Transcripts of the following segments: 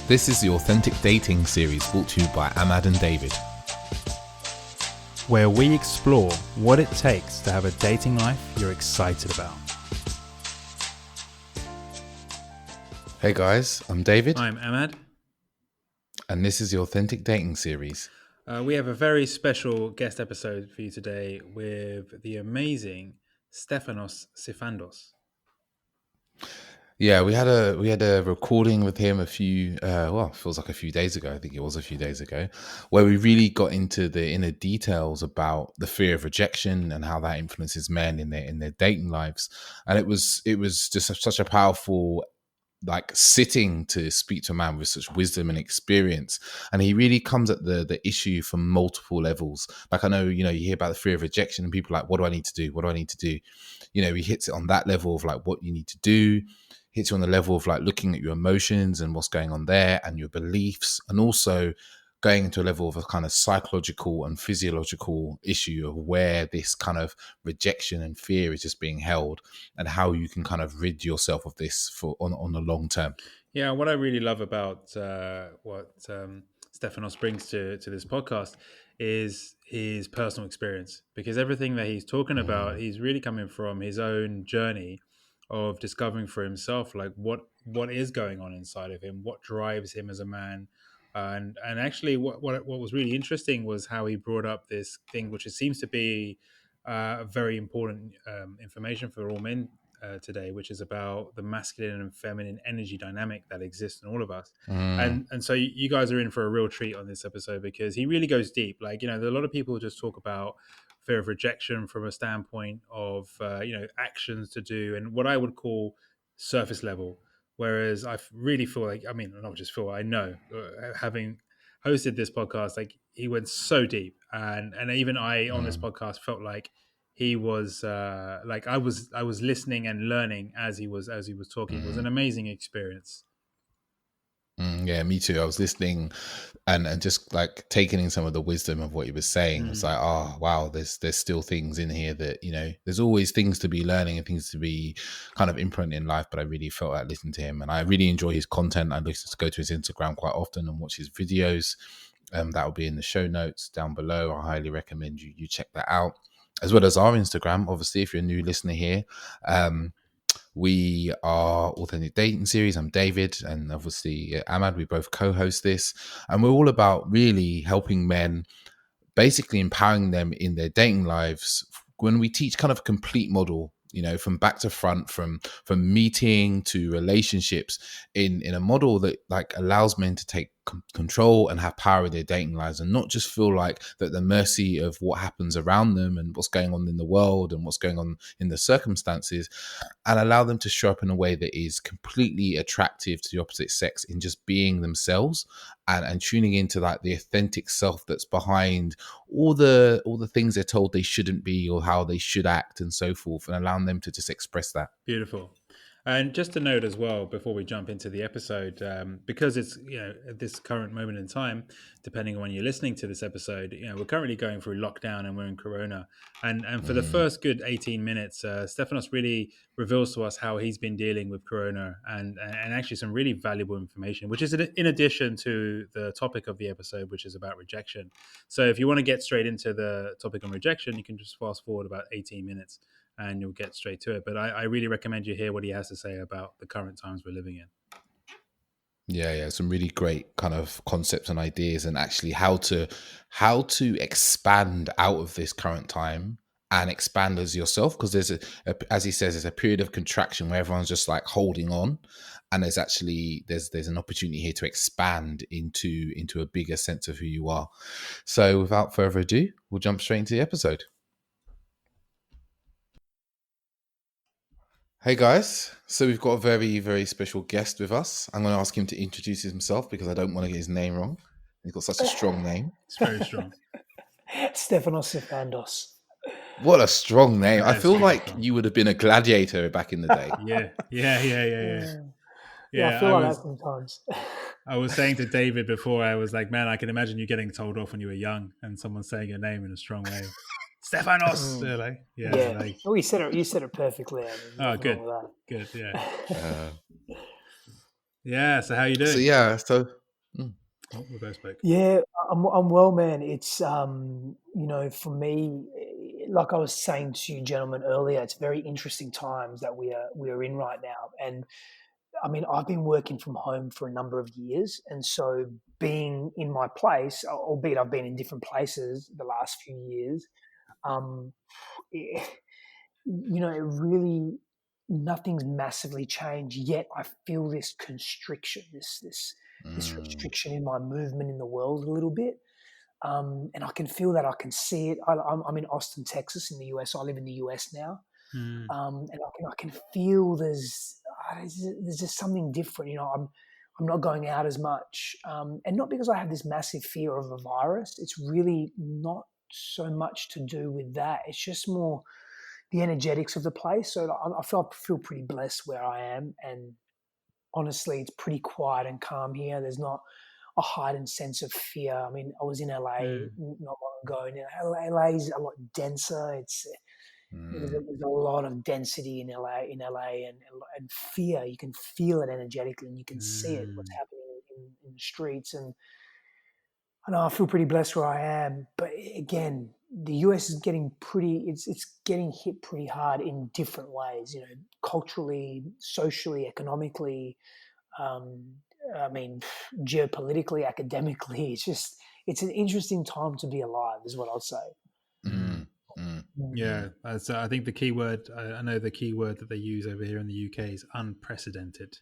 This is the Authentic Dating series brought to you by Ahmad and David, where we explore what it takes to have a dating life you're excited about. Hey guys, I'm David. I'm Ahmad. And this is the Authentic Dating series. We have a very special guest episode for you today with the amazing Stefanos Sifandos. Yeah, we had a recording with him it feels like a few days ago. I think it was a few days ago, where we really got into the inner details about the fear of rejection and how that influences men in their dating lives. And it was just such a powerful sitting to speak to a man with such wisdom and experience, and he really comes at the issue from multiple levels. I know, you hear about the fear of rejection and people are like, what do I need to do? He hits it on that level of what you need to do, hits you on the level of looking at your emotions and what's going on there and your beliefs, and also going into a level of a kind of psychological and physiological issue of where this kind of rejection and fear is just being held, and how you can kind of rid yourself of this on the long term. Yeah, what I really love about what Stefanos brings to this podcast is his personal experience, because everything that he's talking about, he's really coming from his own journey of discovering for himself, what is going on inside of him, what drives him as a man. And actually, what was really interesting was how he brought up this thing, which it seems to be very important information for all men today, which is about the masculine and feminine energy dynamic that exists in all of us. And so you guys are in for a real treat on this episode, because he really goes deep. There are a lot of people who just talk about fear of rejection from a standpoint of actions to do and what I would call surface level. Whereas I really feel not just feel, I know, having hosted this podcast, he went so deep, and even I on this podcast felt like he was I was listening and learning as he was talking. It was an amazing experience. Yeah, me too. I was listening and just taking in some of the wisdom of what he was saying. It's oh wow, there's still things in here that, there's always things to be learning and things to be kind of imprinted in life. But I really felt like listening to him, and I really enjoy his content. I listen to go to his Instagram quite often and watch his videos. That will be in the show notes down below. I highly recommend you check that out, as well as our Instagram. Obviously, if you're a new listener here, we are Authentic Dating Series. I'm David, and obviously Ahmad. We both co-host this, and we're all about really helping men, basically empowering them in their dating lives. When we teach kind of a complete model, from back to front, from meeting to relationships, in a model that allows men to take control and have power in their dating lives, and not just feel like that the mercy of what happens around them and what's going on in the world and what's going on in the circumstances, and allow them to show up in a way that is completely attractive to the opposite sex in just being themselves, and tuning into the authentic self that's behind all the things they're told they shouldn't be, or how they should act and so forth, and allowing them to just express that. Beautiful. And just a note as well, before we jump into the episode, because it's, at this current moment in time, depending on when you're listening to this episode, we're currently going through lockdown and we're in Corona. And for the first good 18 minutes, Stefanos really reveals to us how he's been dealing with Corona, and actually some really valuable information, which is in addition to the topic of the episode, which is about rejection. So if you want to get straight into the topic on rejection, you can just fast forward about 18 minutes. And you'll get straight to it. But I really recommend you hear what he has to say about the current times we're living in. Yeah, some really great kind of concepts and ideas, and actually how to expand out of this current time and expand as yourself, because there's as he says, there's a period of contraction where everyone's just holding on, and there's an opportunity here to expand into a bigger sense of who you are. So without further ado, we'll jump straight into the episode. Hey guys, so we've got a very, very special guest with us. I'm going to ask him to introduce himself because I don't want to get his name wrong. He's got such a strong name. It's very strong. Stefanos Sifandos. What a strong name. Yeah, I feel like you would have been a gladiator back in the day. Yeah, I feel like that sometimes. I was saying to David before, I was like, man, I can imagine you getting told off when you were young and someone saying your name in a strong way. Stefanos. You said it perfectly. Good. Yeah. Yeah. So how are you doing? So yeah, so Oh, we both spoke. Yeah, I'm well, man. It's for me, like I was saying to you gentlemen earlier, it's very interesting times that we are in right now. And I mean, I've been working from home for a number of years, and so being in my place, albeit I've been in different places the last few years, um, it, it really nothing's massively changed. Yet I feel this constriction, this restriction in my movement in the world a little bit. And I can feel that. I can see it. I'm in Austin, Texas, in the US. I live in the US now, and I can feel there's just something different. I'm not going out as much, and not because I have this massive fear of a virus. It's really not so much to do with that. It's just more the energetics of the place. So I feel pretty blessed where I am, and honestly, it's pretty quiet and calm here. There's not a heightened sense of fear. I mean, I was in LA not long ago, and LA is a lot denser. There's a lot of density in LA, and fear. You can feel it energetically, and you can see it what's happening in the streets. And I know I feel pretty blessed where I am, but again, the US is getting it's getting hit pretty hard in different ways. Culturally, socially, economically. I mean, geopolitically, academically, it's an interesting time to be alive, is what I'll say. Yeah, so I think the key word, I know the key word that they use over here in the UK is unprecedented.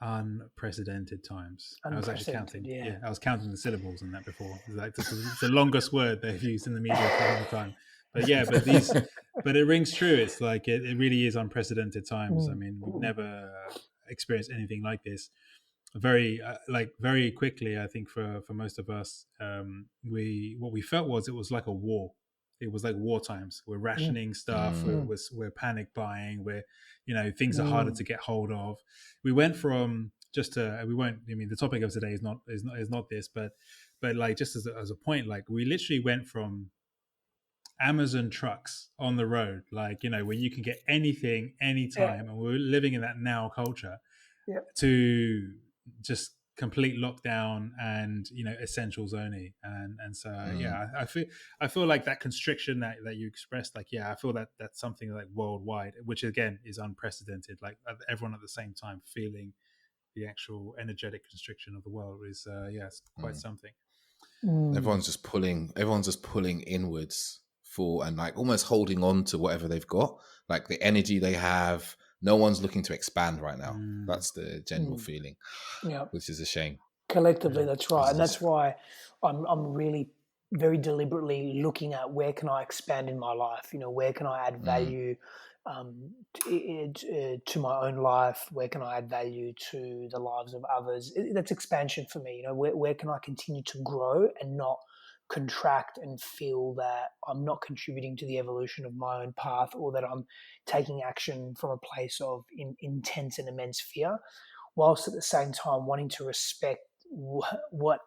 Unprecedented times. I was actually counting. Yeah, I was counting the syllables in that before. It's the longest word they've used in the media for a long time. But yeah, but it rings true. It's like it really is unprecedented times. I mean, we've never experienced anything like this. Very quickly, I think for most of us, what we felt was it was like a war. It was like war times. We're rationing stuff. We're panic buying. Things are harder to get hold of. We went from the topic of today is not this, but like just as a point, like we literally went from Amazon trucks on the road, like, where you can get anything anytime, and we're living in that now culture, to just complete lockdown and essentials only, and so I feel like that constriction that you expressed, like, I feel that that's something like worldwide, which again is unprecedented, like everyone at the same time feeling the actual energetic constriction of the world is it's quite something. Everyone's just pulling inwards for, and like almost holding on to whatever they've got, like the energy they have. No one's looking to expand right now. That's the general feeling, which is a shame. Collectively, that's right. And that's why I'm really very deliberately looking at where can I expand in my life? Where can I add value to my own life? Where can I add value to the lives of others? That's expansion for me. Where can I continue to grow and not contract and feel that I'm not contributing to the evolution of my own path, or that I'm taking action from a place of intense and immense fear, whilst at the same time wanting to respect what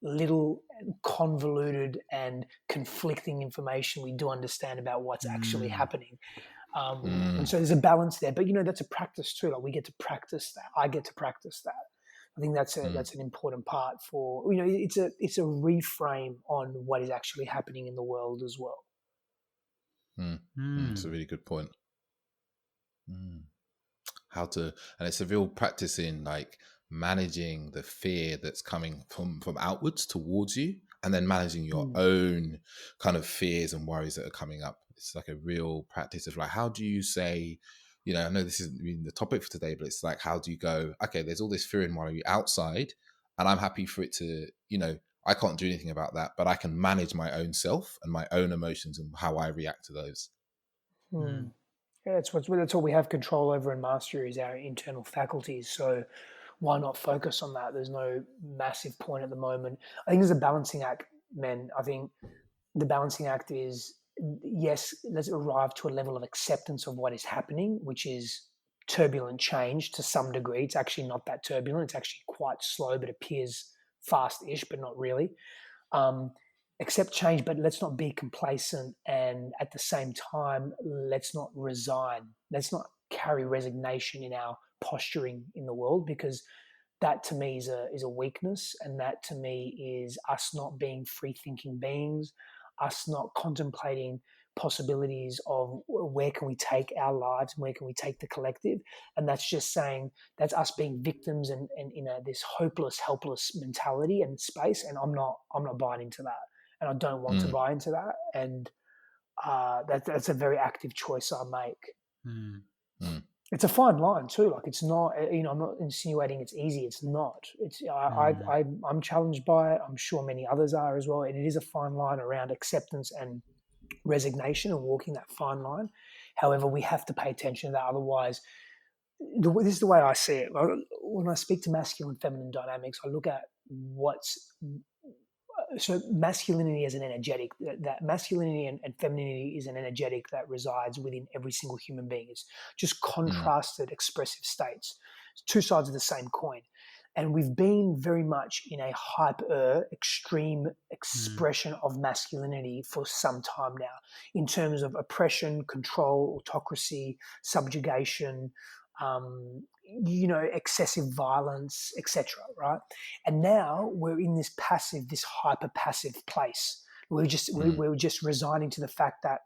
little convoluted and conflicting information we do understand about what's actually happening. And so there's a balance there, but that's a practice too. Like, we get to practice that. I get to practice that. I think that's an important part for, it's a reframe on what is actually happening in the world as well. It's a really good point. And it's a real practice in like managing the fear that's coming from outwards towards you, and then managing your own kind of fears and worries that are coming up. It's like a real practice of like, how do you say, I know this isn't really the topic for today, but it's like, how do you go, okay, there's all this fear and worry outside, and I'm happy for it to, I can't do anything about that, but I can manage my own self and my own emotions and how I react to those. Yeah, that's what we have control over and mastery, is our internal faculties. So why not focus on that? There's no massive point at the moment. I think there's a balancing act, man. I think the balancing act is, yes, let's arrive to a level of acceptance of what is happening, which is turbulent change to some degree. It's actually not that turbulent. It's actually quite slow, but appears fast-ish, but not really. Accept change, but let's not be complacent. And at the same time, let's not resign. Let's not carry resignation in our posturing in the world, because that to me is a weakness, and that to me is us not being free thinking beings, us not contemplating possibilities of where can we take our lives and where can we take the collective. And that's just saying that's us being victims and in this hopeless, helpless mentality and space. And I'm not buying into that, and I don't want to buy into that. And that's a very active choice I make. It's a fine line too. Like, it's not, I'm not insinuating it's easy. It's not. I'm challenged by it. I'm sure many others are as well. And it is a fine line around acceptance and resignation and walking that fine line. However, we have to pay attention to that. Otherwise, this is the way I see it. When I speak to masculine, feminine dynamics, I look at so masculinity as an energetic, that masculinity and femininity is an energetic that resides within every single human being. It's just contrasted expressive states. It's two sides of the same coin. And we've been very much in a hyper extreme expression of masculinity for some time now, in terms of oppression, control, autocracy, subjugation, excessive violence, etc. Right? And now we're in this hyper passive place. We're just resigning to the fact that,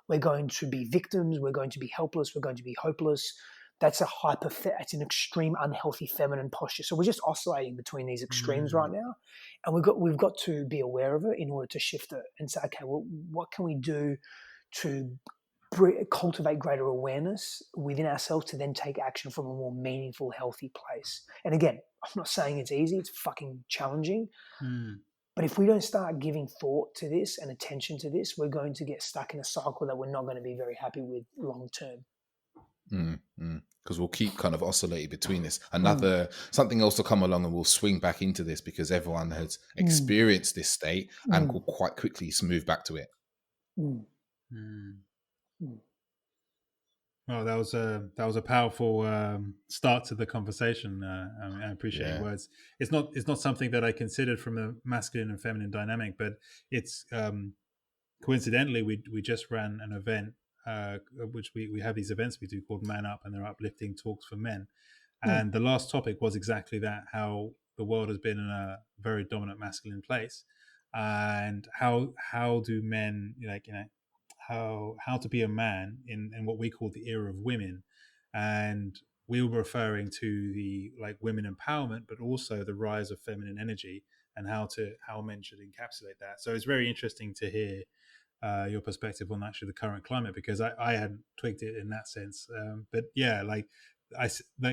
we're going to be victims, we're going to be helpless, we're going to be hopeless. That's it's an extreme unhealthy feminine posture. So we're just oscillating between these extremes right now, and we've got to be aware of it in order to shift it and say, okay, well, what can we do to cultivate greater awareness within ourselves to then take action from a more meaningful, healthy place? And again, I'm not saying it's easy. It's fucking challenging. But if we don't start giving thought to this and attention to this, we're going to get stuck in a cycle that we're not going to be very happy with long term. Because we'll keep kind of oscillating between this. Something else will come along and we'll swing back into this because everyone has experienced this state and will quite quickly move back to it. Well, that was a powerful start to the conversation. I appreciate your words. It's not something that I considered from a masculine and feminine dynamic, but it's coincidentally we just ran an event, which we have these events we do called Man Up, and they're uplifting talks for men. And the last topic was exactly that: how the world has been in a very dominant masculine place, and how do men, how to be a man in what we call the era of women. And we were referring to the women empowerment, but also the rise of feminine energy and how men should encapsulate that. So it's very interesting to hear your perspective on actually the current climate, because I hadn't twigged it in that sense. But yeah,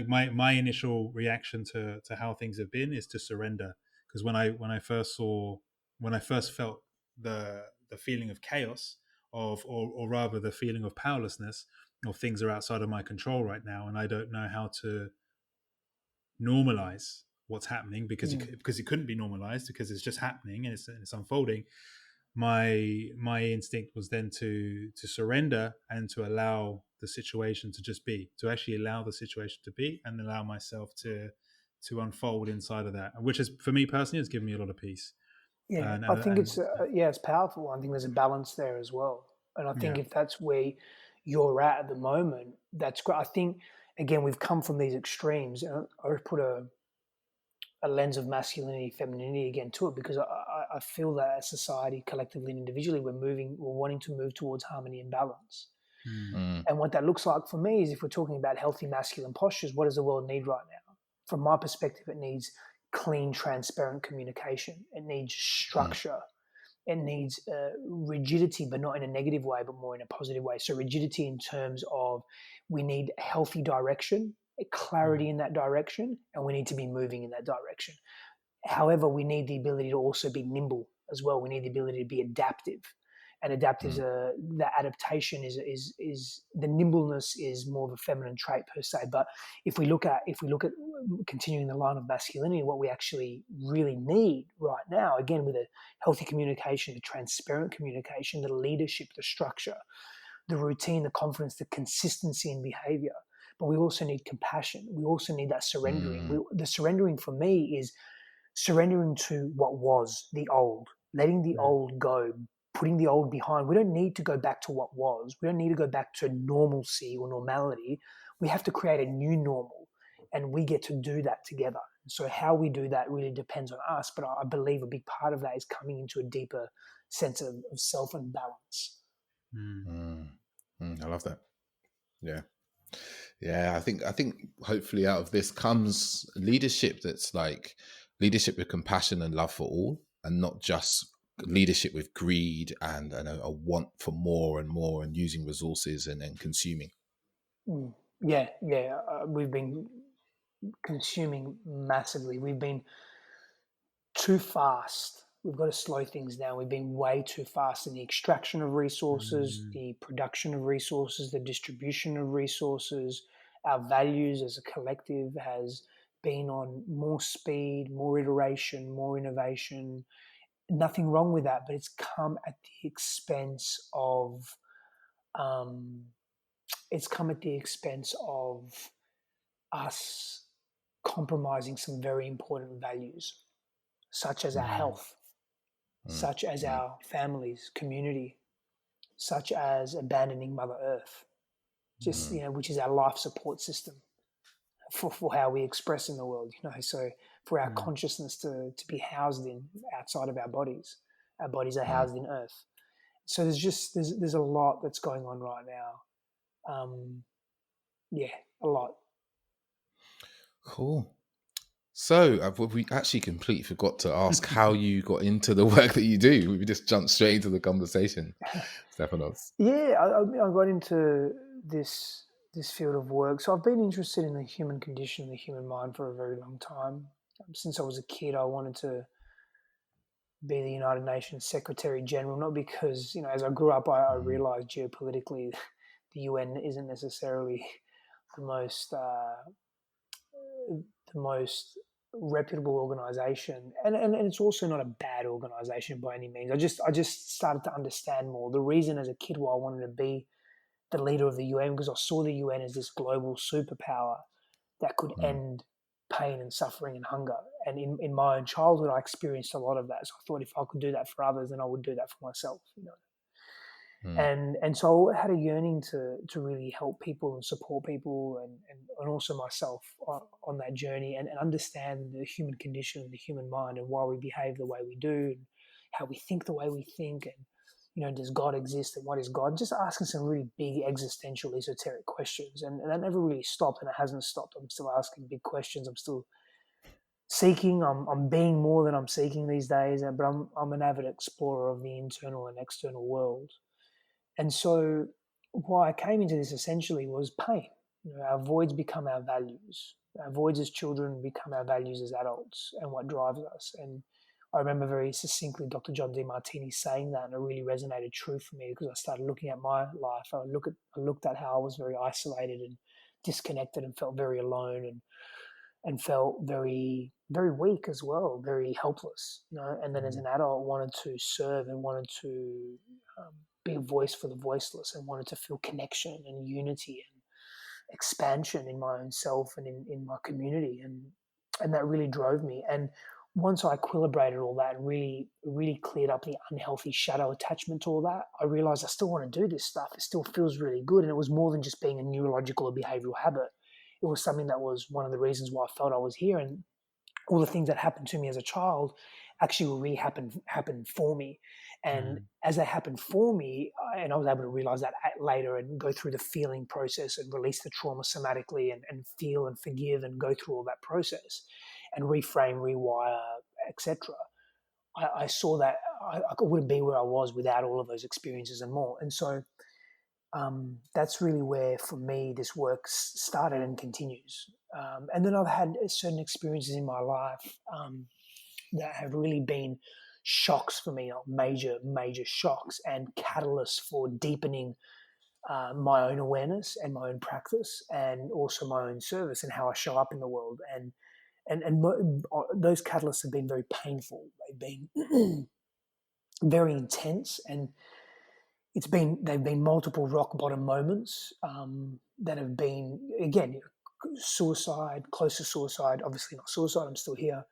my initial reaction to how things have been is to surrender. Because when I first felt the feeling of chaos, or rather the feeling of powerlessness, or things are outside of my control right now, and I don't know how to normalize what's happening because it couldn't be normalized because it's just happening and it's unfolding. My instinct was then to surrender and to allow the situation to just be, to actually allow the situation to be and allow myself to unfold inside of that, which is, for me personally, has given me a lot of peace. Yeah, I think it's powerful. I think there's a balance there as well. And I think if that's where you're at the moment, that's great. I think, again, we've come from these extremes. And I would put a lens of masculinity, femininity again to it, because I feel that as society, collectively and individually, we're wanting to move towards harmony and balance. And what that looks like for me is, if we're talking about healthy masculine postures, what does the world need right now? From my perspective, it needs clean, transparent communication. It needs structure. It needs rigidity, but not in a negative way, but more in a positive way. So rigidity in terms of, we need healthy direction, clarity in that direction, and we need to be moving in that direction. However, we need the ability to also be nimble as well. We need the ability to be adaptive. And that adaptation is the nimbleness is more of a feminine trait per se. But if we look at continuing the line of masculinity, what we actually really need right now, again, with a healthy communication, the transparent communication, the leadership, the structure, the routine, the confidence, the consistency in behavior. But we also need compassion. We also need that surrendering. The surrendering for me is surrendering to what was, the old, letting the old go, putting the old behind. We don't need to go back to what was. We don't need to go back to normalcy or normality. We have to create a new normal, and we get to do that together. So how we do that really depends on us, but I believe a big part of that is coming into a deeper sense of self and balance. I love that. Yeah, I think hopefully out of this comes leadership that's like leadership with compassion and love for all, and not just leadership with greed and a want for more and more and using resources and consuming. Yeah. We've been consuming massively. We've been too fast. We've got to slow things down. We've been way too fast in the extraction of resources, the production of resources, the distribution of resources. Our values as a collective has been on more speed, more iteration, more innovation. Nothing wrong with that, but it's come at the expense of us compromising some very important values, such as our health, such as our families, community, such as abandoning Mother Earth, just which is our life support system for how we express in the world. So for our consciousness to be housed in outside of our bodies are housed in Earth. So there's a lot that's going on right now. A lot. Cool. So we actually completely forgot to ask how you got into the work that you do. We just jumped straight into the conversation, Stefanos. Yeah, I got into this field of work. So I've been interested in the human condition, the human mind for a very long time. Since I was a kid, I wanted to be the United Nations Secretary General, not because, as I grew up, I realized geopolitically the UN isn't necessarily the most reputable organization, and it's also not a bad organization by any means. I just started to understand more the reason as a kid why I wanted to be the leader of the UN, because I saw the UN as this global superpower that could end pain and suffering and hunger. And in my own childhood, I experienced a lot of that. So I thought if I could do that for others, then I would do that for myself. And so I had a yearning to really help people and support people and also myself on that journey and understand the human condition and the human mind and why we behave the way we do and how we think the way we think and, does God exist and what is God? Just asking some really big existential esoteric questions. And that never really stopped, and it hasn't stopped. I'm still asking big questions. I'm still seeking. I'm being more than I'm seeking these days, but I'm an avid explorer of the internal and external world. And so why I came into this essentially was pain. Our voids become our values. Our voids as children become our values as adults and what drives us. And I remember very succinctly Dr. John DeMartini saying that, and it really resonated true for me because I started looking at my life. I looked at how I was very isolated and disconnected and felt very alone and felt very, very weak as well, very helpless. And then as an adult, wanted to serve and wanted to be a voice for the voiceless and wanted to feel connection and unity and expansion in my own self and in my community. And that really drove me. And once I equilibrated all that and really cleared up the unhealthy shadow attachment to all that, I realized I still want to do this stuff. It still feels really good. And it was more than just being a neurological or behavioral habit. It was something that was one of the reasons why I felt I was here. And all the things that happened to me as a child actually will really happen for me. And as they happened for me, and I was able to realize that later and go through the feeling process and release the trauma somatically and feel and forgive and go through all that process and reframe, rewire, etc. I saw that I wouldn't be where I was without all of those experiences and more. And so that's really where, for me, this work started and continues. And then I've had certain experiences in my life that have really been shocks for me, major shocks and catalysts for deepening my own awareness and my own practice and also my own service and how I show up in the world. And those catalysts have been very painful. They've been very intense, and they've been multiple rock bottom moments that have been, again, suicide, close to suicide, obviously not suicide, I'm still here.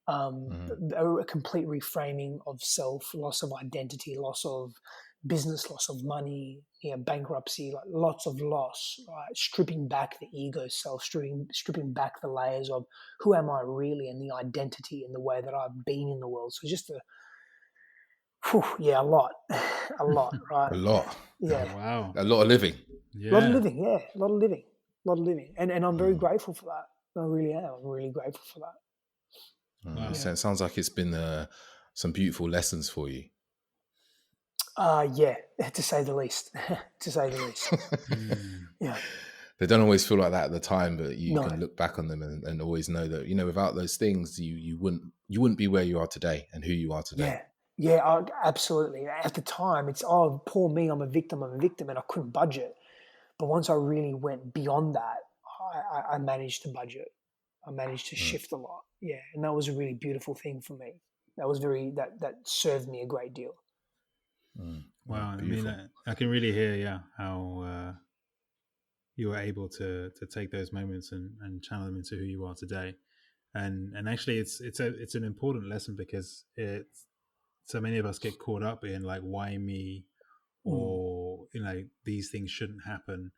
A complete reframing of self, loss of identity, loss of business loss of money, bankruptcy, like lots of loss, right? Stripping back the ego self, stripping back the layers of who am I really, and the identity and the way that I've been in the world. So just a lot, a lot, right? A lot. Yeah, Oh, wow. A lot of living. a lot of Yeah. living, a lot of living, and I'm very grateful for that. I really am. I'm really grateful for that. Wow. So it sounds like it's been some beautiful lessons for you. Yeah, to say the least. To say the least. Yeah. They don't always feel like that at the time, but you No. can look back on them and always know that, without those things, you wouldn't be where you are today and who you are today. Yeah, absolutely. At the time, it's, oh, poor me, I'm a victim, and I couldn't budget. But once I really went beyond that, I managed to budget. I managed to shift a lot. Yeah, and that was a really beautiful thing for me. That was that served me a great deal. Wow, Beautiful. I mean, I can really hear, how you were able to take those moments and channel them into who you are today, and actually, it's an important lesson, because so many of us get caught up in like, why me, or these things shouldn't happen,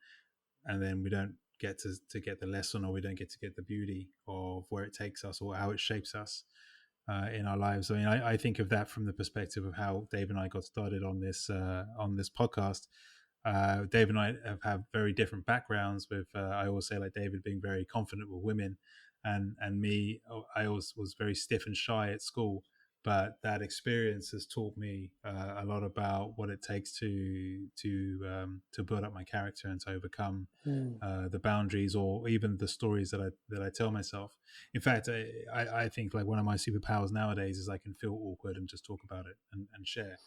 and then we don't get to get the lesson, or we don't get to get the beauty of where it takes us or how it shapes us in our lives. I mean, I think of that from the perspective of how Dave and I got started on this podcast. Dave and I have very different backgrounds. With I always say, like, David being very confident with women, and me, I always was very stiff and shy at school. But that experience has taught me a lot about what it takes to build up my character and to overcome the boundaries, or even the stories that I tell myself. In fact, I think, like, one of my superpowers nowadays is I can feel awkward and just talk about it and share.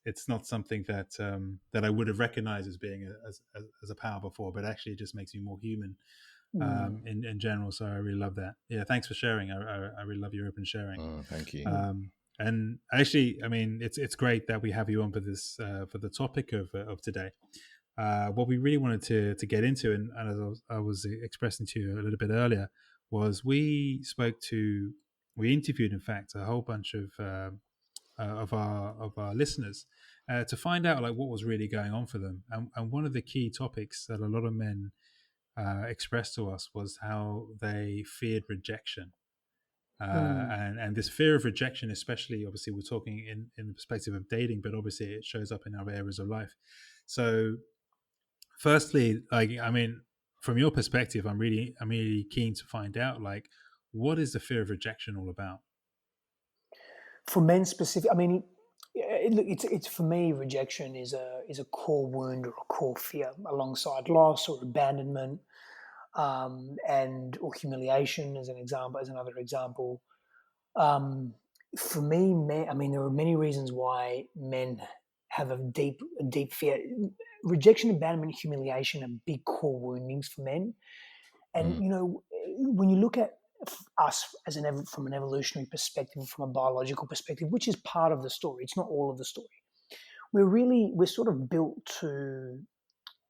It's not something that I would have recognized as being as a power before, but actually it just makes me more human in general. So I really love that. Yeah, thanks for sharing. I really love your open sharing. Thank you. And actually, I mean, it's great that we have you on for this for the topic of today. What we really wanted to get into, and as I was expressing to you a little bit earlier, was we interviewed, in fact, a whole bunch of our listeners to find out, like, what was really going on for them. And one of the key topics that a lot of men expressed to us was how they feared rejection. And this fear of rejection, especially, obviously, we're talking in the perspective of dating, but obviously it shows up in other areas of life. So firstly, like, I mean, from your perspective, I'm really keen to find out, like, what is the fear of rejection all about? For men specific, I mean, look, it's for me, rejection is a core wound or a core fear, alongside loss or abandonment, and or humiliation, as another example. For me, men, I mean, there are many reasons why men have a deep fear. Rejection, abandonment, humiliation are big core woundings for men. And when you look at us from an evolutionary perspective, from a biological perspective, which is part of the story, it's not all of the story. We're sort of built to,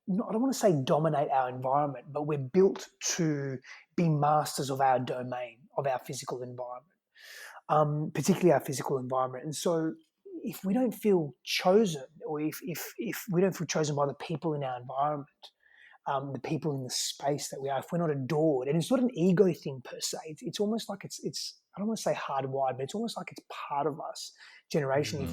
I don't want to say dominate our environment, but we're built to be masters of our domain, of our physical environment, particularly our physical environment. And so if we don't feel chosen, or if we don't feel chosen by the people in our environment, the people in the space that we are, if we're not adored, and it's not an ego thing per se, it's almost like it's I don't want to say hardwired, but it's almost like it's part of us, generation. If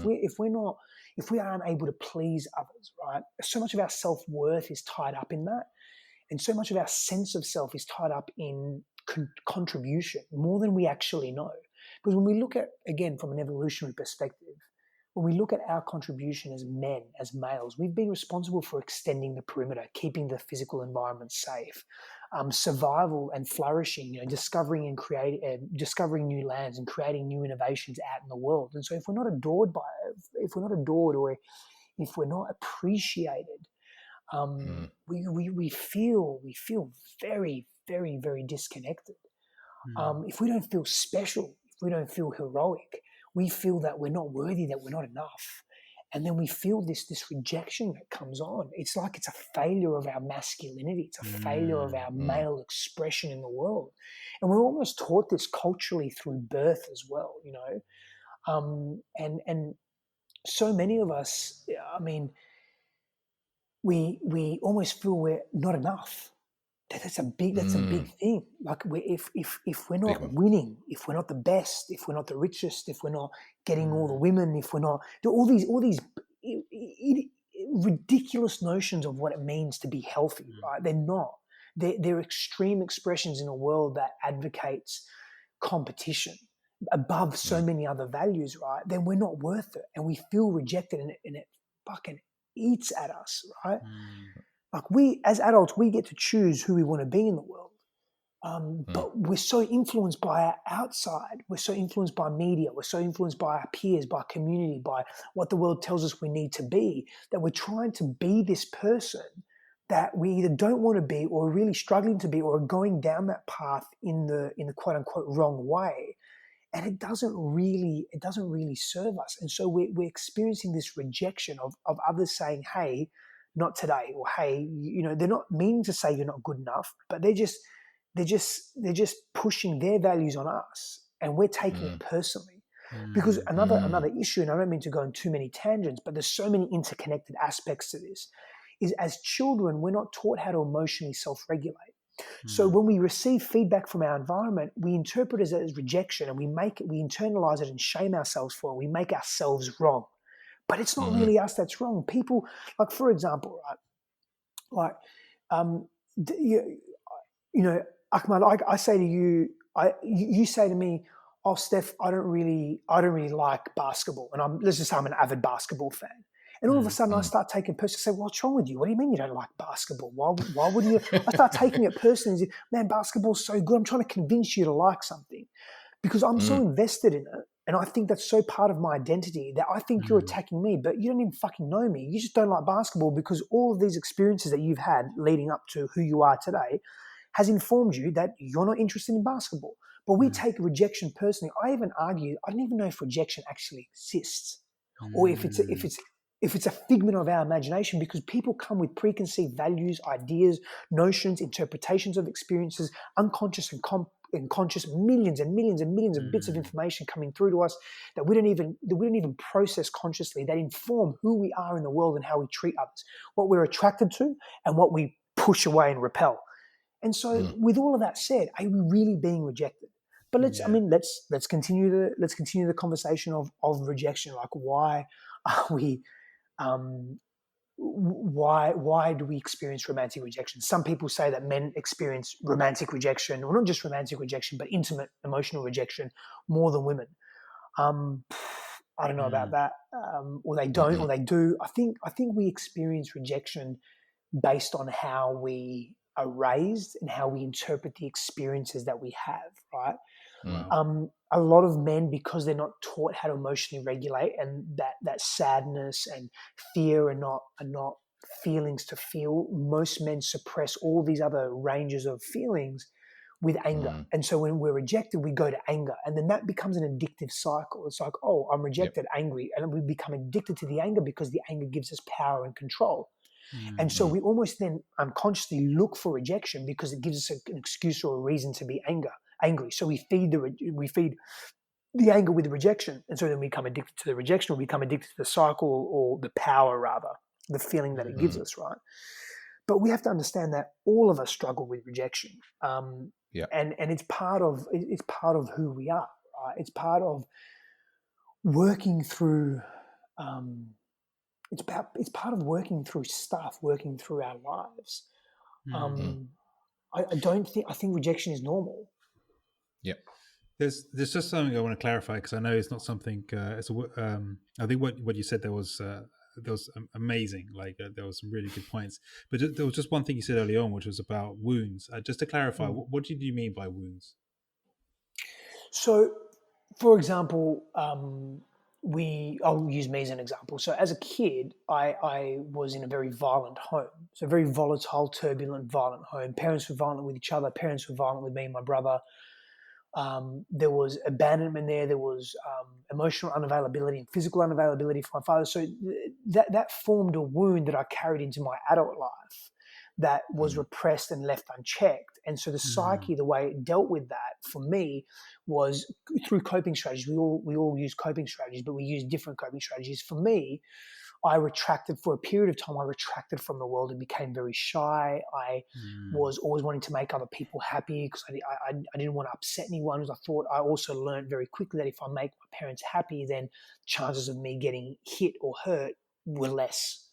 we aren't able to please others, right? So much of our self-worth is tied up in that, and so much of our sense of self is tied up in contribution, more than we actually know. Because when we look at, again, from an evolutionary perspective, when we look at our contribution as men, as males, we've been responsible for extending the perimeter, keeping the physical environment safe, survival and flourishing, discovering new lands and creating new innovations out in the world. And so if we're not adored, or if we're not appreciated, we feel very, very, very disconnected. If we don't feel special, if we don't feel heroic, we feel that we're not worthy, that we're not enough. And then we feel this rejection that comes on. It's like it's a failure of our masculinity. It's a failure of our male expression in the world. And we're almost taught this culturally through birth as well, And so many of us, I mean, we almost feel we're not enough. That's a big thing. Like if we're Big not one. winning, if we're not the best, if we're not the richest, if we're not getting all the women, if we're not all these ridiculous notions of what it means to be healthy, right? They're not. They're extreme expressions in a world that advocates competition above so many other values, right? Then we're not worth it, and we feel rejected, and it fucking eats at us, right? Like we, as adults, we get to choose who we want to be in the world. But we're so influenced by our outside. We're so influenced by media. We're so influenced by our peers, by community, by what the world tells us we need to be, that we're trying to be this person that we either don't want to be or are really struggling to be, or are going down that path in the quote unquote wrong way. And it doesn't really serve us. And so we're experiencing this rejection of others saying, hey, not today, or hey, they're not meaning to say you're not good enough, but they're just pushing their values on us, and we're taking it personally. Because another issue, and I don't mean to go on too many tangents, but there's so many interconnected aspects to this, is as children, we're not taught how to emotionally self-regulate. So when we receive feedback from our environment, we interpret it as rejection, and we internalize it and shame ourselves for it. We make ourselves wrong. But it's not really us that's wrong. People, like, for example, right, Ahmad, I say to you, you say to me, oh, Steph, I don't really like basketball. And let's just say I'm an avid basketball fan. And all of a sudden I start taking it personally. I say, what's wrong with you? What do you mean you don't like basketball? Why would you? I start taking it personally and say, man, basketball's so good. I'm trying to convince you to like something because I'm so invested in it. And I think that's so part of my identity that I think you're attacking me, but you don't even fucking know me. You just don't like basketball because all of these experiences that you've had leading up to who you are today has informed you that you're not interested in basketball. But we take rejection personally. I even argue, I don't even know if rejection actually exists, or if it's a figment of our imagination, because people come with preconceived values, ideas, notions, interpretations of experiences, unconscious and conscious, millions and millions and millions of bits of information coming through to us that we don't even process consciously, that inform who we are in the world and how we treat others, what we're attracted to and what we push away and repel. And so with all of that said, are we really being rejected? But let's continue the conversation of rejection. Like, why are we why do we experience romantic rejection? Some people say that men experience romantic rejection, or not just romantic rejection, but intimate emotional rejection more than women. I don't know about that, or they don't, or they do. I think we experience rejection based on how we are raised and how we interpret the experiences that we have, right? A lot of men, because they're not taught how to emotionally regulate, and that sadness and fear are not feelings to feel, most men suppress all these other ranges of feelings with anger. And so when we're rejected, we go to anger, and then that becomes an addictive cycle. It's like, oh, I'm rejected, angry, and we become addicted to the anger because the anger gives us power and control. And so we almost then unconsciously look for rejection because it gives us an excuse or a reason to be angry. So we feed the anger with the rejection, and so then we become addicted to the rejection, or we become addicted to the cycle, or the power, rather, the feeling that it gives us, right? But we have to understand that all of us struggle with rejection, and it's part of who we are, right? It's part of working through. It's part of working through stuff, working through our lives. I think rejection is normal. Yep. There's just something I want to clarify, because I know it's not something. I think what you said there was amazing. Like there was some really good points, but there was just one thing you said early on, which was about wounds. Just to clarify, what do you mean by wounds? So, for example, I'll use me as an example. So as a kid, I was in a very violent home. So very volatile, turbulent, violent home. Parents were violent with each other. Parents were violent with me and my brother. There was abandonment there. There was emotional unavailability and physical unavailability for my father. So that formed a wound that I carried into my adult life that was repressed and left unchecked. And so the psyche, the way it dealt with that for me was through coping strategies. We all use coping strategies, but we use different coping strategies. For me, I retracted for a period of time. I retracted from the world and became very shy. I was always wanting to make other people happy because I didn't want to upset anyone. Because I also learned very quickly that if I make my parents happy, then chances of me getting hit or hurt were less.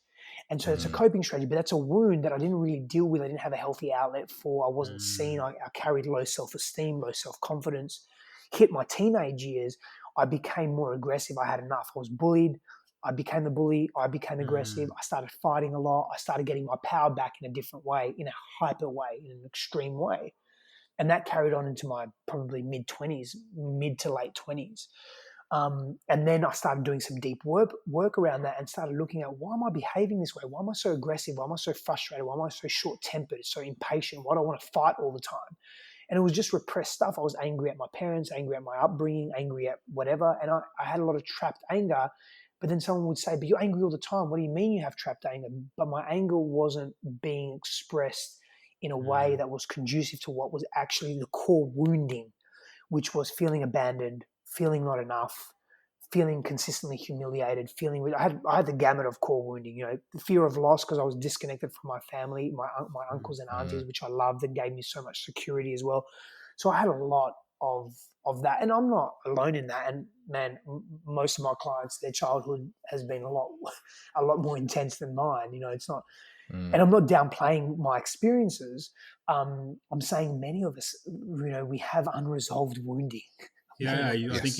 And so it's a coping strategy, but that's a wound that I didn't really deal with. I didn't have a healthy outlet for. I wasn't seen. I carried low self-esteem, low self-confidence. Hit my teenage years, I became more aggressive. I had enough. I was bullied. I became the bully. I became aggressive. I started fighting a lot. I started getting my power back in a different way, in a hyper way, in an extreme way. And that carried on into my probably mid to late 20s. And then I started doing some deep work around that and started looking at, why am I behaving this way? Why am I so aggressive? Why am I so frustrated? Why am I so short-tempered, so impatient? Why do I want to fight all the time? And it was just repressed stuff. I was angry at my parents, angry at my upbringing, angry at whatever. And I had a lot of trapped anger. But then someone would say, but you're angry all the time. What do you mean you have trapped anger? But my anger wasn't being expressed in a way that was conducive to what was actually the core wounding, which was feeling abandoned, feeling not enough, feeling consistently humiliated, I had the gamut of core wounding, the fear of loss because I was disconnected from my family, my uncles and aunties, which I loved, that gave me so much security as well. So I had a lot of that, and I'm not alone in that. And man, most of my clients, their childhood has been a lot more intense than mine. It's not, and I'm not downplaying my experiences. I'm saying many of us, we have unresolved wounding. Yeah, I think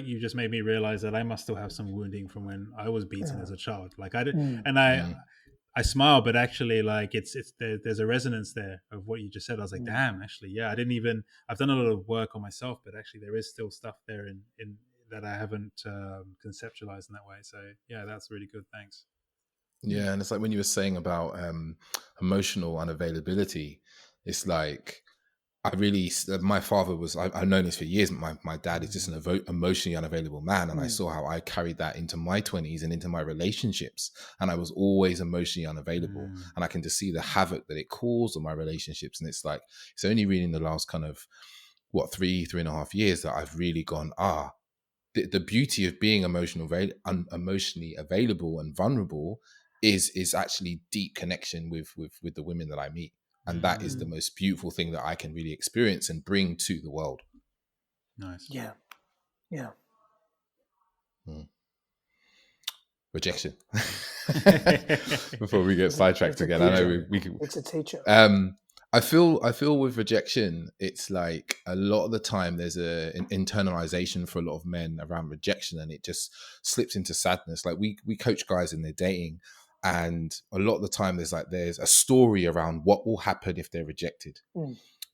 you just made me realize that I must still have some wounding from when I was beaten as a child. Like I did, and I smile, but actually, like there's a resonance there of what you just said. I was like, damn, actually, yeah, I've done a lot of work on myself, but actually, there is still stuff there in that I haven't conceptualized in that way. So yeah, that's really good. Thanks. Yeah, and it's like when you were saying about emotional unavailability, it's like my father was, I've known this for years. My dad is just an emotionally unavailable man. And I saw how I carried that into my 20s and into my relationships. And I was always emotionally unavailable. And I can just see the havoc that it caused on my relationships. And it's like, it's only really in the last kind of, 3.5 years that I've really gone, the beauty of being emotionally available and vulnerable is actually deep connection with the women that I meet. And that is the most beautiful thing that I can really experience and bring to the world. Nice. Yeah. Rejection. Before we get sidetracked again, I know we can. It's a teacher. I feel with rejection, it's like a lot of the time there's an internalization for a lot of men around rejection, and it just slips into sadness. Like we coach guys in their dating. And a lot of the time there's a story around what will happen if they're rejected.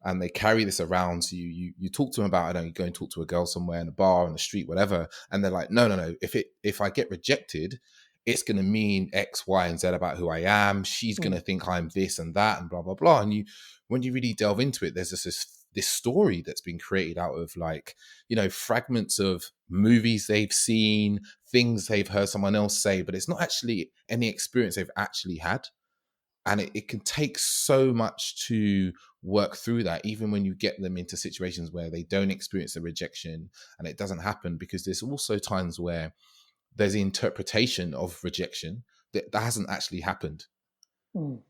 And they carry this around. So you talk to them about, you go and talk to a girl somewhere in a bar, on the street, whatever. And they're like, no. If I get rejected, it's going to mean X, Y, and Z about who I am. She's going to think I'm this and that and blah, blah, blah. And when you really delve into it, there's this story that's been created out of fragments of movies they've seen, things they've heard someone else say, but it's not actually any experience they've actually had. And it can take so much to work through that, even when you get them into situations where they don't experience the rejection and it doesn't happen, because there's also times where there's the interpretation of rejection that hasn't actually happened.